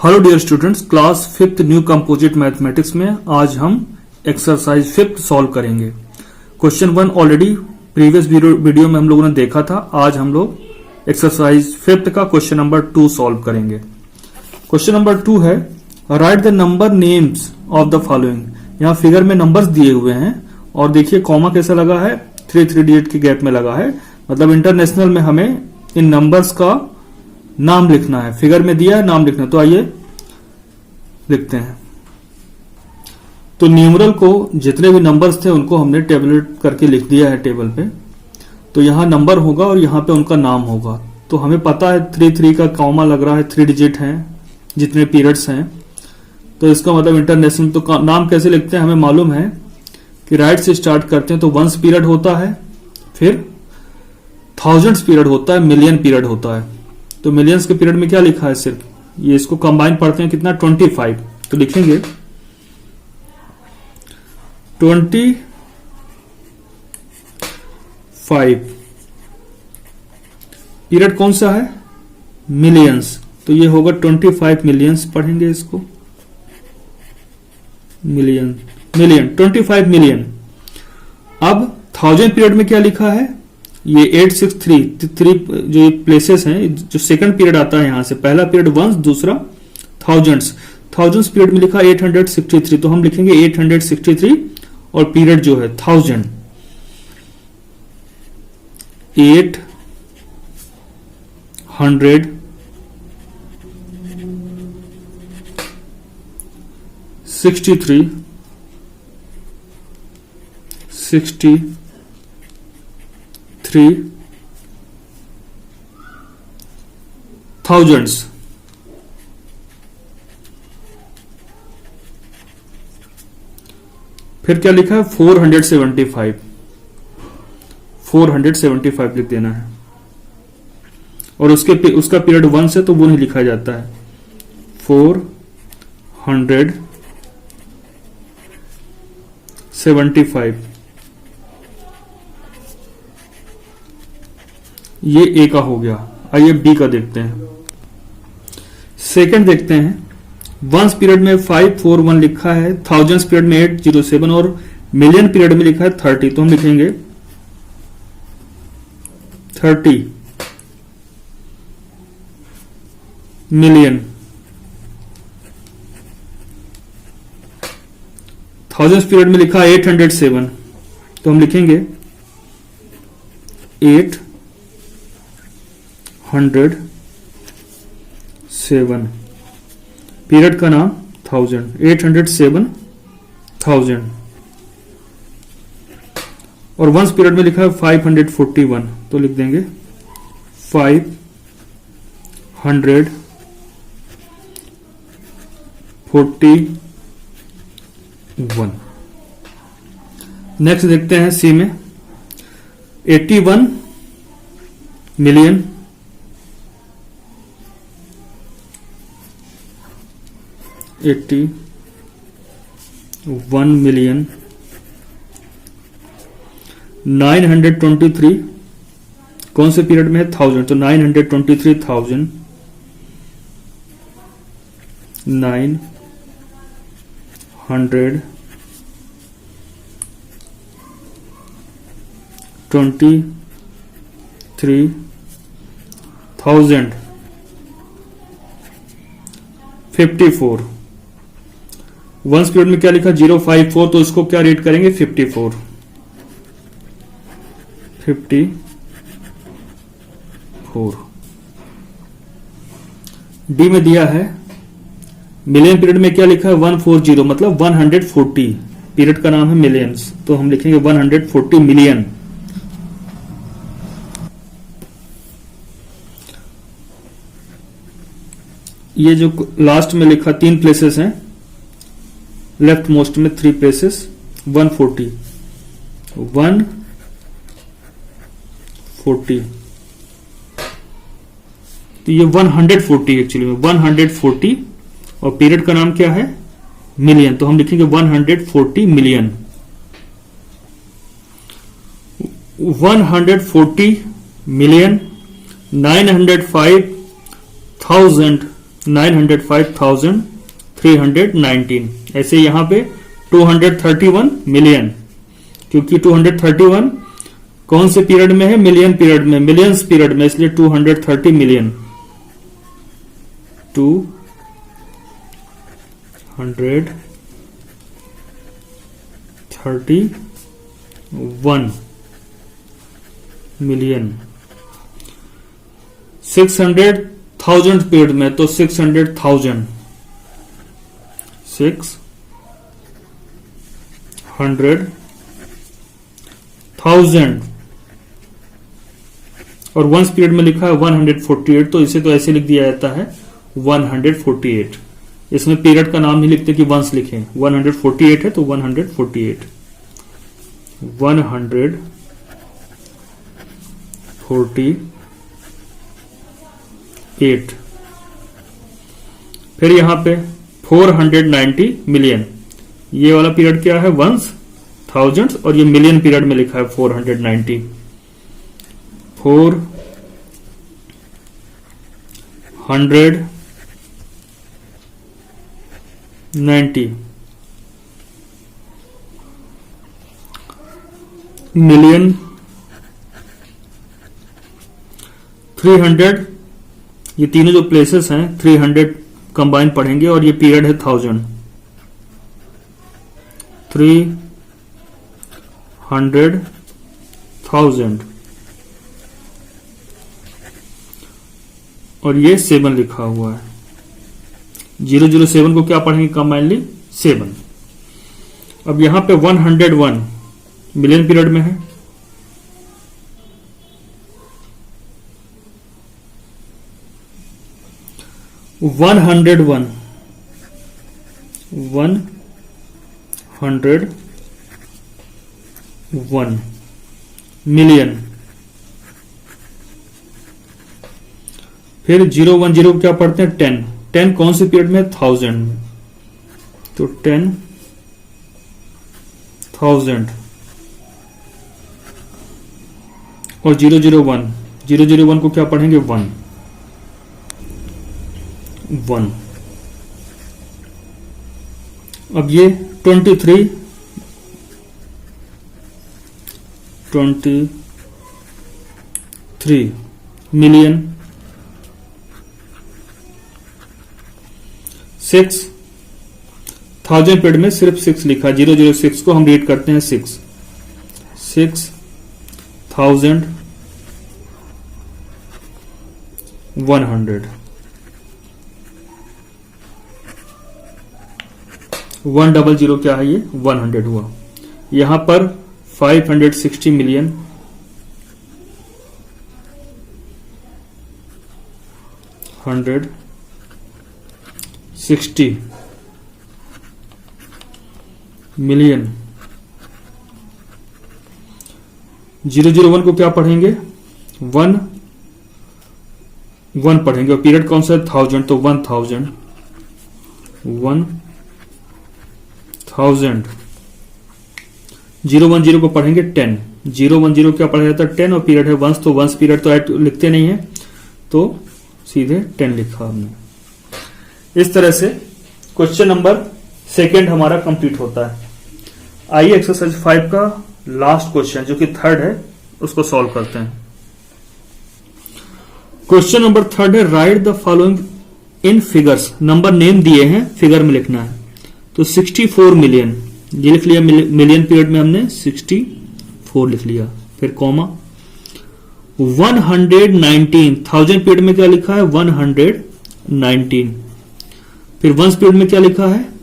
Hello dear students, class 5th new composite mathematics में आज हम एक्सरसाइज 5th सॉल्व करेंगे। क्वेश्चन 1 ऑलरेडी प्रीवियस वीडियो में हम लोगों ने देखा था। आज हम लोग एक्सरसाइज 5th का क्वेश्चन नंबर 2 सॉल्व करेंगे। क्वेश्चन नंबर 2 है, right the number names of the following. यहाँ फिगर में नंबर्स दिए हुए हैं और देखिए कॉमा कैसा लगा है, 3 डिजिट के गैप में लगा है। मतलब इंटरनेशनल में हमें इन नंबर्स का नाम लिखना है। फिगर में दिया है नाम लिखना, तो आइए लिखते हैं। तो न्यूमरल को जितने भी नंबर्स थे उनको हमने टेबलेट करके लिख दिया है टेबल पे। तो यहां नंबर होगा और यहां पे उनका नाम होगा। तो हमें पता है 3 का कॉमा लग रहा है, 3 डिजिट हैं जितने पीरियड्स हैं। तो इसका मतलब इंटरनेशनल। तो नाम कैसे लिखते हैं, हमें मालूम है कि राइट से स्टार्ट करते हैं तो वंस पीरियड होता है, फिर थाउजेंड्स पीरियड होता है, मिलियन पीरियड होता है। तो मिलियंस के पीरियड में क्या लिखा है, सिर्फ ये इसको कंबाइन पढ़ते हैं कितना, 25। तो लिखेंगे 25 पीरियड कौन सा है, मिलियंस। तो ये होगा 25 मिलियंस, पढ़ेंगे इसको मिलियन 25 मिलियन। अब 1000 पीरियड में क्या लिखा है, ये 863 जो प्लेसेस हैं, जो सेकंड पीरियड आता है यहां से, पहला पीरियड वंस, दूसरा थाउजेंड्स पीरियड में लिखा 863। तो हम लिखेंगे 863 और पीरियड जो है 1000, 863 थाउजेंड्स। फिर क्या लिखा है, 475 लिख देना है। और उसका पीरियड 1 से, तो वो नहीं लिखा जाता है। 475 ये ए का हो गया। आइए बी का देखते हैं। सेकंड देखते हैं। वंस पीरियड में 541 लिखा है, थाउजेंड्स पीरियड में 807 और मिलियन पीरियड में लिखा है 30। तो हम लिखेंगे 30 मिलियन। थाउजेंड्स पीरियड में लिखा है 807, तो हम लिखेंगे 807 पीरियड का नाम 1000, 807,000। और वंस पीरियड में लिखा है 541, तो लिख देंगे 541। नेक्स्ट देखते हैं सी में, 81 मिलियन, 81 मिलियन। 923 कौन से पीरियड में है, 1000। तो 923,000, 923,000। 54 वंस पीरियड में क्या लिखा, 054, तो इसको क्या रेट करेंगे, 54। डी में दिया है, मिलियन पीरियड में क्या लिखा है, 140, मतलब 140 पीरियड का नाम है मिलियंस। तो हम लिखेंगे 140 मिलियन। ये जो लास्ट में लिखा 3 प्लेसेस हैं, लेफ्ट मोस्ट में 3 प्लेसेस, 140 तो ये 140 एक्चुअली में 140 और पीरियड का नाम क्या है, मिलियन। तो हम लिखेंगे 140 मिलियन। 140 मिलियन 905,000 905,319। ऐसे यहां पे 231 मिलियन, क्योंकि 231 कौन से पीरियड में है, मिलियन पीरियड में, मिलियंस पीरियड में, इसलिए 230 मिलियन, 231 मिलियन। 600,000 पीरियड में तो 600,000 और वंस पीरियड में लिखा है 148, तो इसे तो ऐसे लिख दिया जाता है 148। इसमें पीरियड का नाम नहीं लिखते कि वंस लिखें, 148 है तो 148 148। फिर यहां पे 490 मिलियन, ये वाला पीरियड क्या है, वंस, थाउजेंड्स, और ये मिलियन पीरियड में लिखा है 490। 490 मिलियन। 300, ये तीनों जो प्लेसेस हैं 300 कंबाइन पढ़ेंगे, और ये पीरियड है 1000। 300,000 और ये 7 लिखा हुआ है। 007 को क्या पढ़ेंगे कंबाइनली, 7। अब यहां पे 101 मिलियन पीरियड में है, वन हंड्रेड वन मिलियन। फिर 010 क्या पढ़ते हैं, 10। 10 कौन से पीरियड में, 1000 में, तो 10,000। और 001 को क्या पढ़ेंगे, 1। अब ये 23 मिलियन। 6,000 पीरियड में सिर्फ 6 लिखा, 006 को हम रीड करते हैं 6,100 100 क्या है, ये 100 हुआ। यहां पर 560 मिलियन, 160 मिलियन। 001 को क्या पढ़ेंगे, 1 पढ़ेंगे, और पीरियड कौन सा है, 1000, तो 1000। 010 को पढ़ेंगे 10। 010 क्या पढ़ा जाता है, 10, और पीरियड है वंस, तो वंस पीरियड तो लिखते नहीं है, तो सीधे 10 लिखा हमने। इस तरह से क्वेश्चन नंबर 2 हमारा कंप्लीट होता है। आइए एक्सरसाइज 5 का लास्ट क्वेश्चन जो कि 3rd है उसको सॉल्व करते हैं। क्वेश्चन नंबर 3rd है, right the following in figures. Number name दिए हैं, फिगर में लिखना है। तो 64 मिलियन ये लिख लिया, मिलियन पीरियड में हमने 64 लिख लिया। फिर कॉमा 119,000 पीरियड में क्या लिखा है, 119। फिर वंस पीरियड में क्या लिखा है,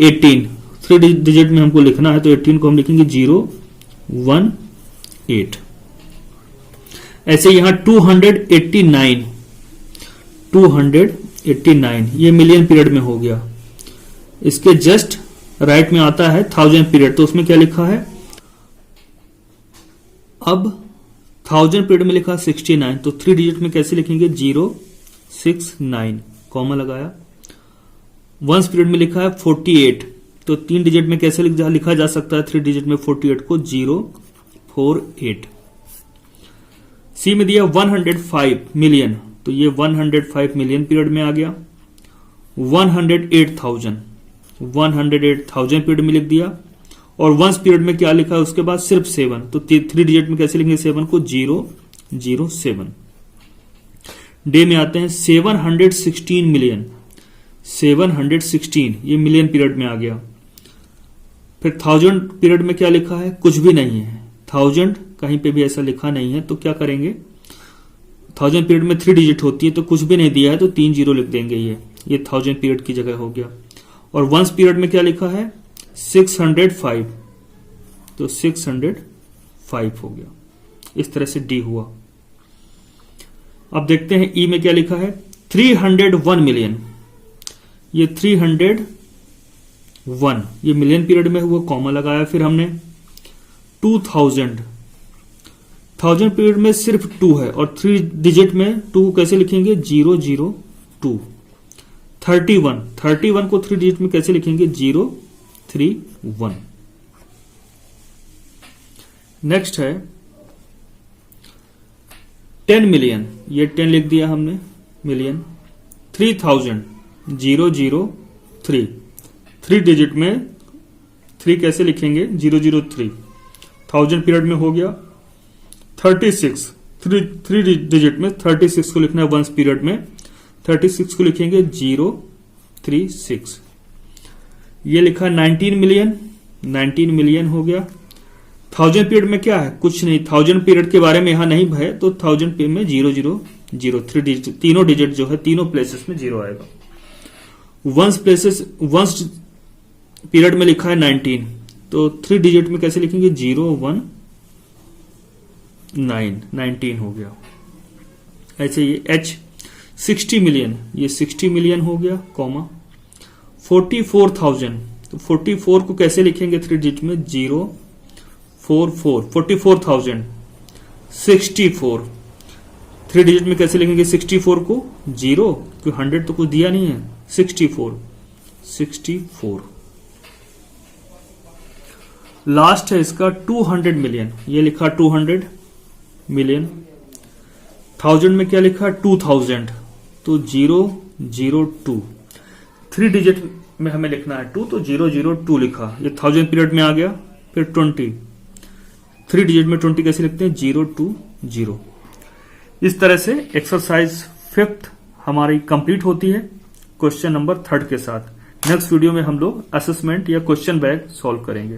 18। 3 डिजिट में हमको लिखना है, तो 18 को हम लिखेंगे 018। ऐसे यहां 289 ये मिलियन पीरियड में हो गया। इसके जस्ट राइट में आता है 1000 पीरियड, तो उसमें क्या लिखा है, अब 1000 पीरियड में लिखा 69, तो 3 डिजिट में कैसे लिखेंगे, 069, कॉमा लगाया। वंस पीरियड में लिखा है 48, तो 3 डिजिट में कैसे लिखा जा सकता है, 3 डिजिट में 48 को, 048। सी में दिया 105 मिलियन, तो तो ये 105 मिलियन पीरियड में आ गया। 108,000 पीरियड में लिख दिया। और वंस पीरियड में क्या लिखा है उसके बाद सिर्फ 7, तो 3 डिजिट में कैसे लिखेंगे 7 को 007। डे में आते हैं 716 मिलियन, 716 ये मिलियन पीरियड में आ गया। फिर 1000 पीरियड में क्या लिखा है, कुछ भी नहीं है, 1000 कहीं पे भी ऐसा लिखा नहीं है, तो क्या करेंगे 1000 पीरियड में 3 डिजिट होती है, तो कुछ भी नहीं दिया है तो 3 0 लिख देंगे, ये 1000 पीरियड की जगह हो गया। और वंस पीरियड में क्या लिखा है 605, तो 605 हो गया। इस तरह से डी हुआ। अब देखते हैं ई में क्या लिखा है 301 मिलियन, ये 301 ये मिलियन पीरियड में हुआ, कॉमा लगाया। फिर हमने 2000 पीरियड में सिर्फ 2 है और 3 डिजिट में 2 कैसे लिखेंगे 002। 31 को 3 डिजिट में कैसे लिखेंगे 031। नेक्स्ट है 10 मिलियन, ये 10 लिख दिया हमने मिलियन। 3000 003, 3 डिजिट में 3 कैसे लिखेंगे 003। 1000 पीरियड में हो गया। 36 3 डिजिट में 36 को लिखना है वंस पीरियड में, 36 को लिखेंगे 036। ये लिखा 19 मिलियन हो गया। 1000 पीरियड में क्या है कुछ नहीं, 1000 पीरियड के बारे में यहां नहीं है, तो 1000 पीरियड में 003 डिजिट, तीनों डिजिट जो है तीनों प्लेसेस में 0 आएगा। वंस पीरियड में लिखा है 19, तो 3 डिजिट में कैसे लिखेंगे 019 हो गया। ऐसे ये H 60 मिलियन, ये 60 मिलियन हो गया, कॉमा। 44,000, तो 44 को कैसे लिखेंगे 3 डिजिट में 44,000 64, 3 डिजिट में कैसे लिखेंगे 64 को 0, क्योंकि 100 तो कुछ दिया नहीं है, 64। लास्ट है इसका 200 मिलियन, ये लिखा 200 मिलियन। 1000 में क्या लिखा 2000, तो 002, 3 डिजिट में हमें लिखना है 2, तो 002 लिखा, ये 1000 पीरियड में आ गया। फिर 20, 3 डिजिट में 20 कैसे लिखते हैं 020। इस तरह से एक्सरसाइज 5th हमारी कंप्लीट होती है क्वेश्चन नंबर 3 के साथ। नेक्स्ट वीडियो में हम लोग असेसमेंट या क्वेश्चन बैंक सॉल्व करेंगे।